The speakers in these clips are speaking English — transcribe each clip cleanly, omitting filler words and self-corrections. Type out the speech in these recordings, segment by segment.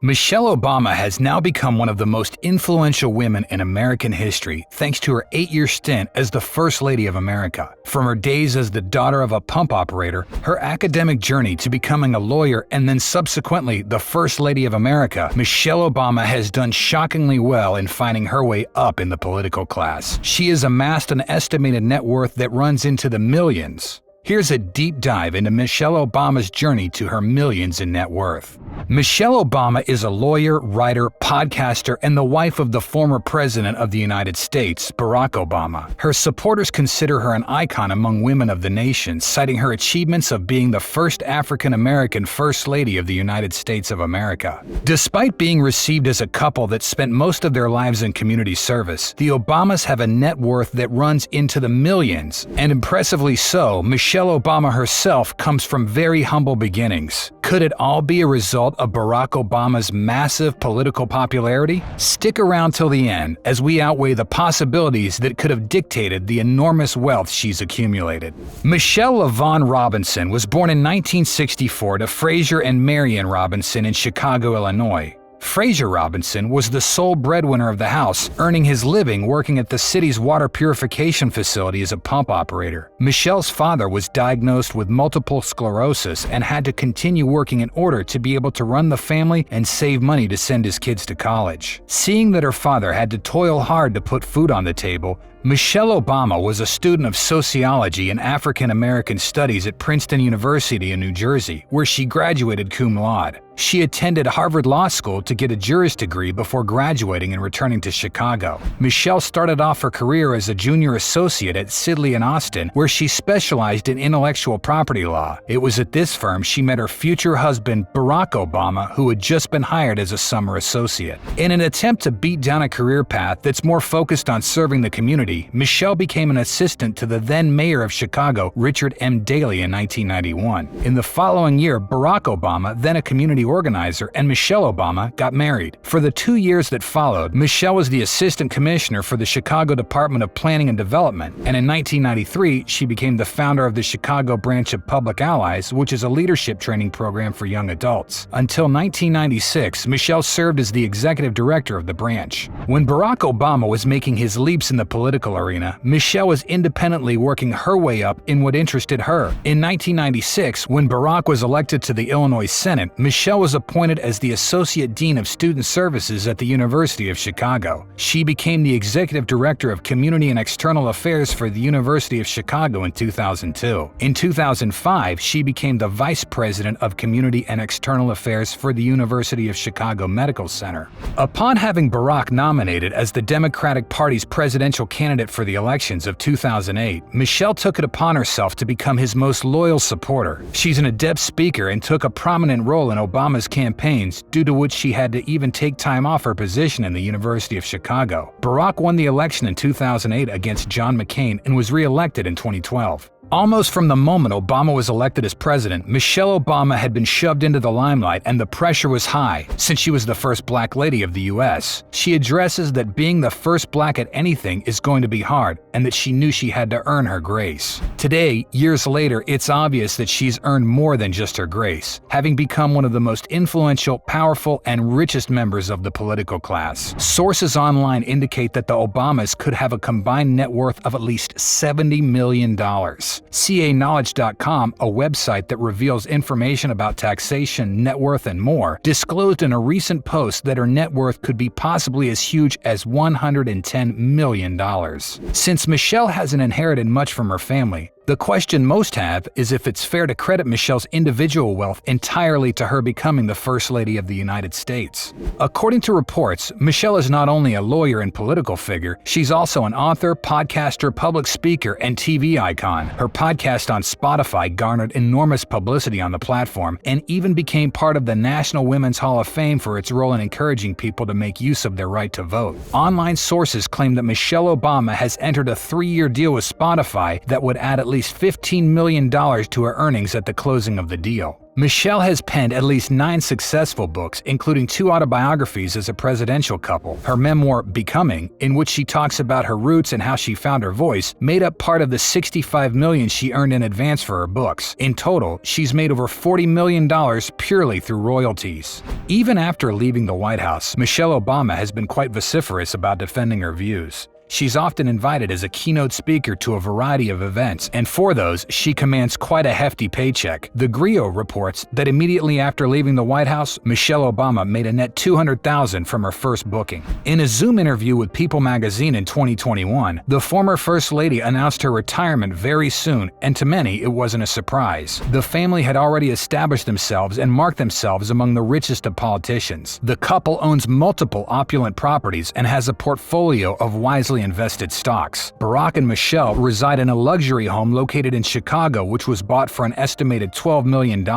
Michelle Obama has now become one of the most influential women in American history thanks to her 8-year stint as the First Lady of America. From her days as the daughter of a pump operator, her academic journey to becoming a lawyer, and then subsequently the First Lady of America, Michelle Obama has done shockingly well in finding her way up in the political class. She has amassed an estimated net worth that runs into the millions. Here's a deep dive into Michelle Obama's journey to her millions in net worth. Michelle Obama is a lawyer, writer, podcaster, and the wife of the former President of the United States, Barack Obama. Her supporters consider her an icon among women of the nation, citing her achievements of being the first African-American First Lady of the United States of America. Despite being received as a couple that spent most of their lives in community service, the Obamas have a net worth that runs into the millions, and impressively so, Michelle Obama herself comes from very humble beginnings. Could it all be a result of Barack Obama's massive political popularity? Stick around till the end as we outweigh the possibilities that could have dictated the enormous wealth she's accumulated. Michelle LaVaughn Robinson was born in 1964 to Fraser and Marion Robinson in Chicago, Illinois. Fraser Robinson was the sole breadwinner of the house, earning his living working at the city's water purification facility as a pump operator. Michelle's father was diagnosed with multiple sclerosis and had to continue working in order to be able to run the family and save money to send his kids to college. Seeing that her father had to toil hard to put food on the table, Michelle Obama was a student of sociology and African American studies at Princeton University in New Jersey, where she graduated cum laude. She attended Harvard Law School to get a Juris degree before graduating and returning to Chicago. Michelle started off her career as a junior associate at Sidley & Austin, where she specialized in intellectual property law. It was at this firm she met her future husband, Barack Obama, who had just been hired as a summer associate. In an attempt to beat down a career path that's more focused on serving the community, Michelle became an assistant to the then mayor of Chicago, Richard M. Daley, in 1991. In the following year, Barack Obama, then a community organizer, and Michelle Obama got married. For the 2 years that followed, Michelle was the assistant commissioner for the Chicago Department of Planning and Development, and in 1993, she became the founder of the Chicago branch of Public Allies, which is a leadership training program for young adults. Until 1996, Michelle served as the executive director of the branch. When Barack Obama was making his leaps in the political arena, Michelle was independently working her way up in what interested her. In 1996, when Barack was elected to the Illinois Senate, Michelle was appointed as the Associate Dean of Student Services at the University of Chicago. She became the Executive Director of Community and External Affairs for the University of Chicago in 2002. In 2005, she became the Vice President of Community and External Affairs for the University of Chicago Medical Center. Upon having Barack nominated as the Democratic Party's presidential candidate for the elections of 2008, Michelle took it upon herself to become his most loyal supporter. She's an adept speaker and took a prominent role in Obama's campaigns, due to which she had to even take time off her position in the University of Chicago. Barack won the election in 2008 against John McCain and was re-elected in 2012. Almost from the moment Obama was elected as president, Michelle Obama had been shoved into the limelight and the pressure was high, since she was the first black lady of the U.S. She addresses that being the first black at anything is going to be hard, and that she knew she had to earn her grace. Today, years later, it's obvious that she's earned more than just her grace, having become one of the most influential, powerful, and richest members of the political class. Sources online indicate that the Obamas could have a combined net worth of at least $70 million. CAKnowledge.com, a website that reveals information about taxation, net worth, and more, disclosed in a recent post that her net worth could be possibly as huge as $110 million. Since Michelle hasn't inherited much from her family, the question most have is if it's fair to credit Michelle's individual wealth entirely to her becoming the First Lady of the United States. According to reports, Michelle is not only a lawyer and political figure, she's also an author, podcaster, public speaker, and TV icon. Her podcast on Spotify garnered enormous publicity on the platform and even became part of the National Women's Hall of Fame for its role in encouraging people to make use of their right to vote. Online sources claim that Michelle Obama has entered a 3-year deal with Spotify that would add at least least $15 million to her earnings at the closing of the deal. Michelle has penned at least 9 successful books, including 2 autobiographies as a presidential couple. Her memoir, Becoming, in which she talks about her roots and how she found her voice, made up part of the $65 million she earned in advance for her books. In total, she's made over $40 million purely through royalties. Even after leaving the White House, Michelle Obama has been quite vociferous about defending her views. She's often invited as a keynote speaker to a variety of events, and for those, she commands quite a hefty paycheck. The Griot reports that immediately after leaving the White House, Michelle Obama made a net $200,000 from her first booking. In a Zoom interview with People magazine in 2021, the former First Lady announced her retirement very soon, and to many, it wasn't a surprise. The family had already established themselves and marked themselves among the richest of politicians. The couple owns multiple opulent properties and has a portfolio of wisely invested stocks. Barack and Michelle reside in a luxury home located in Chicago, which was bought for an estimated $12 million.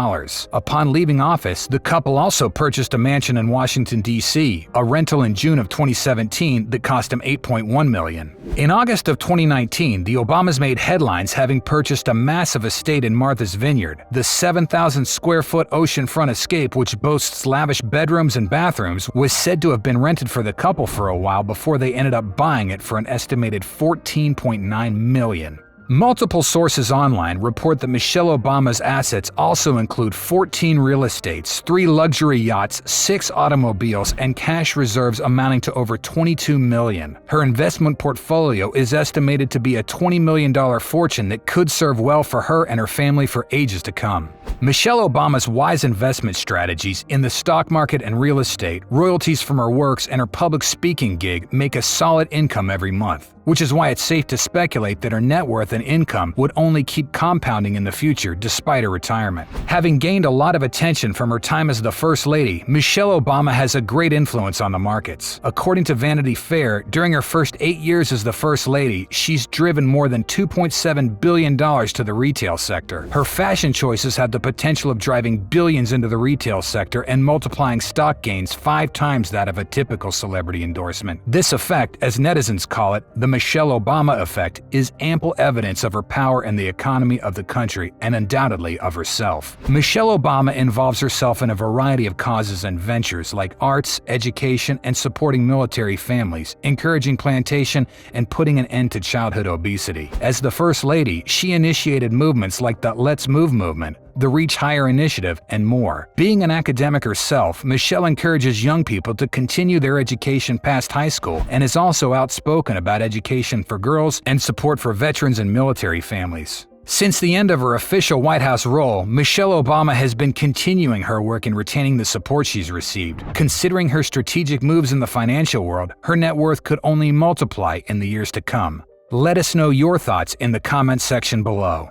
Upon leaving office, the couple also purchased a mansion in Washington, D.C., a rental in June of 2017 that cost them $8.1 million. In August of 2019, the Obamas made headlines having purchased a massive estate in Martha's Vineyard. The 7,000-square-foot oceanfront escape, which boasts lavish bedrooms and bathrooms, was said to have been rented for the couple for a while before they ended up buying it for an estimated $14.9 million. Multiple sources online report that Michelle Obama's assets also include 14 real estates, 3 luxury yachts, 6 automobiles, and cash reserves amounting to over $22 million. Her investment portfolio is estimated to be a $20 million fortune that could serve well for her and her family for ages to come. Michelle Obama's wise investment strategies in the stock market and real estate, royalties from her works, and her public speaking gig make a solid income every month, which is why it's safe to speculate that her net worth and income would only keep compounding in the future despite her retirement. Having gained a lot of attention from her time as the First Lady, Michelle Obama has a great influence on the markets. According to Vanity Fair, during her first 8 years as the First Lady, she's driven more than $2.7 billion to the retail sector. Her fashion choices have the potential of driving billions into the retail sector and multiplying stock gains 5 times that of a typical celebrity endorsement. This effect, as netizens call it, the Michelle Obama effect, is ample evidence of her power and the economy of the country, and undoubtedly of herself. Michelle Obama involves herself in a variety of causes and ventures like arts, education, and supporting military families, encouraging plantation, and putting an end to childhood obesity. As the First Lady, she initiated movements like the Let's Move movement, the Reach Higher Initiative, and more. Being an academic herself, Michelle encourages young people to continue their education past high school and is also outspoken about education for girls and support for veterans and military families. Since the end of her official White House role, Michelle Obama has been continuing her work in retaining the support she's received. Considering her strategic moves in the financial world, her net worth could only multiply in the years to come. Let us know your thoughts in the comments section below.